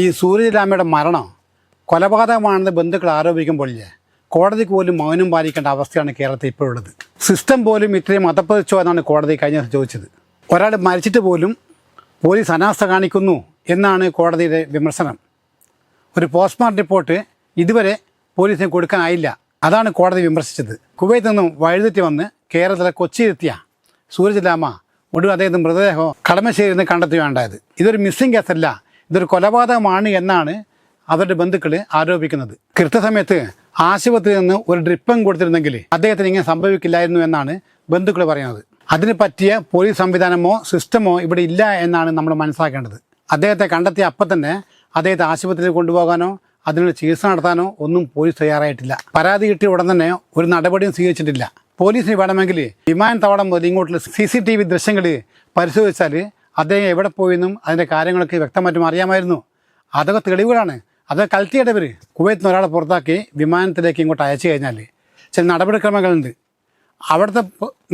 ഈ സൂര്യരാമയുടെ മരണം കൊലപാതകമാണെന്ന് ബന്ധുക്കൾ ആരോപിക്കുമ്പോഴില്ലേ കോടതിക്ക് പോലും മൗനം പാലിക്കേണ്ട അവസ്ഥയാണ് കേരളത്തിൽ ഇപ്പോഴുള്ളത്. സിസ്റ്റം പോലും ഇത്രയും അധപ്പതിച്ചോ എന്നാണ് കോടതി കഴിഞ്ഞ ദിവസം ചോദിച്ചത്. ഒരാൾ മരിച്ചിട്ട് പോലും പോലീസ് അനാസ്ഥ കാണിക്കുന്നു എന്നാണ് കോടതിയുടെ വിമർശനം. ഒരു പോസ്റ്റ്മോർട്ടം റിപ്പോർട്ട് ഇതുവരെ പോലീസിന് കൊടുക്കാനായില്ല. അതാണ് കോടതി വിമർശിച്ചത്. കുവൈത്തിൽ നിന്നും വഴിതെറ്റി വന്ന് കേരളത്തിലെ കൊച്ചിയിലെത്തിയ സൂരജ് ഒടുവിൽ അദ്ദേഹത്തിന് മൃതദേഹം കളമശ്ശേരിയിൽ നിന്ന് കണ്ടെത്തുകയുണ്ടായത്. ഇതൊരു മിസ്സിംഗ് കേസല്ല, ഇതൊരു കൊലപാതകമാണ് എന്നാണ് അവരുടെ ബന്ധുക്കൾ ആരോപിക്കുന്നത്. കൃത്യസമയത്ത് ആശുപത്രിയിൽ നിന്ന് ഒരു ഡ്രിപ്പം കൊടുത്തിരുന്നെങ്കിൽ അദ്ദേഹത്തിന് ഇങ്ങനെ സംഭവിക്കില്ലായിരുന്നു എന്നാണ് ബന്ധുക്കൾ പറയുന്നത്. അതിന് പറ്റിയ പോലീസ് സംവിധാനമോ സിസ്റ്റമോ ഇവിടെ ഇല്ല എന്നാണ് നമ്മൾ മനസ്സിലാക്കേണ്ടത്. അദ്ദേഹത്തെ കണ്ടെത്തിയ അപ്പം തന്നെ അദ്ദേഹത്തെ ആശുപത്രിയിൽ കൊണ്ടുപോകാനോ അതിനുള്ള ചികിത്സ നടത്താനോ ഒന്നും പോലീസ് തയ്യാറായിട്ടില്ല. പരാതി കിട്ടിയ ഉടൻ തന്നെ ഒരു നടപടിയും സ്വീകരിച്ചിട്ടില്ല. പോലീസിന് വേണമെങ്കിൽ വിമാനത്താവളം മുതൽ ഇങ്ങോട്ടുള്ള CCTV ദൃശ്യങ്ങൾ പരിശോധിച്ചാൽ അദ്ദേഹം എവിടെ പോയെന്നും അതിൻ്റെ കാര്യങ്ങളൊക്കെ വ്യക്തമായിട്ടും അറിയാമായിരുന്നു. അതൊക്കെ തെളിവുകളാണ്. അതൊക്കെ കളക്ട് കുവൈത്തിൽ നിന്ന് ഒരാളെ പുറത്താക്കി വിമാനത്തിലേക്ക് ഇങ്ങോട്ട് അയച്ചു കഴിഞ്ഞാൽ ചില നടപടിക്രമങ്ങളുണ്ട്. അവിടുത്തെ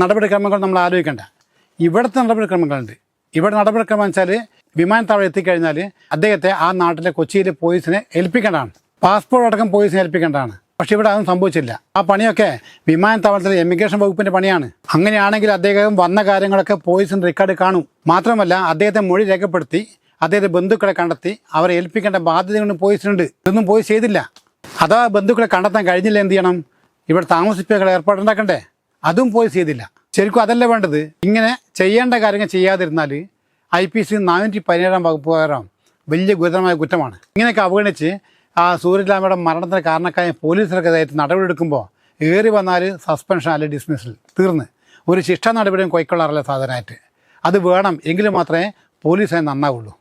നടപടിക്രമങ്ങൾ നമ്മൾ ആലോചിക്കേണ്ട. ഇവിടുത്തെ നടപടിക്രമങ്ങളുണ്ട്. ഇവിടെ നടപടിക്രമം വെച്ചാൽ വിമാനത്താവളം എത്തിക്കഴിഞ്ഞാൽ അദ്ദേഹത്തെ ആ നാട്ടിലെ കൊച്ചിയിലെ പോലീസിനെ ഏൽപ്പിക്കേണ്ടതാണ്. പാസ്പോർട്ട് അടക്കം പോലീസിനെ ഏൽപ്പിക്കേണ്ടതാണ്. പക്ഷെ ഇവിടെ അതൊന്നും സംഭവിച്ചില്ല. ആ പണിയൊക്കെ വിമാനത്താവളത്തിലെ എമിഗ്രേഷൻ വകുപ്പിൻ്റെ പണിയാണ്. അങ്ങനെയാണെങ്കിൽ അദ്ദേഹം വന്ന കാര്യങ്ങളൊക്കെ പോലീസിൻ്റെ റെക്കോർഡ് കാണും. മാത്രമല്ല അദ്ദേഹത്തെ മൊഴി രേഖപ്പെടുത്തി അദ്ദേഹത്തെ ബന്ധുക്കളെ കണ്ടെത്തി അവരെ ഏൽപ്പിക്കേണ്ട ബാധ്യതകളും പോലീസിനുണ്ട്. ഇതൊന്നും പോലീസ് ചെയ്തില്ല. അഥവാ ബന്ധുക്കളെ കണ്ടെത്താൻ കഴിഞ്ഞില്ല എന്ത് ചെയ്യണം? ഇവിടെ താമസിപ്പിക്കാൻ ഏർപ്പാടുണ്ടാക്കണ്ടേ? അതും പോലീസ് ചെയ്തില്ല. ശരിക്കും അതല്ല വേണ്ടത്. ഇങ്ങനെ ചെയ്യേണ്ട കാര്യങ്ങൾ ചെയ്യാതിരുന്നാൽ IPC 417 വകുപ്പ് പ്രകാരം വലിയ ഗുരുതരമായ കുറ്റമാണ്. ഇങ്ങനെയൊക്കെ അവഗണിച്ച് ആ സൂര്യരാമയുടെ മരണത്തിന് കാരണക്കായ പോലീസിനൊക്കെതായിട്ട് നടപടിയെടുക്കുമ്പോൾ ഏറി വന്നാൽ സസ്പെൻഷൻ അല്ലെങ്കിൽ ഡിസ്മിസൽ തീർന്ന് ഒരു ശിക്ഷാ നടപടിയും കൈക്കൊള്ളാറില്ല സാധാരണയായിട്ട്. അത് വേണം, എങ്കിൽ മാത്രമേ പോലീസ് നന്നാവുള്ളൂ.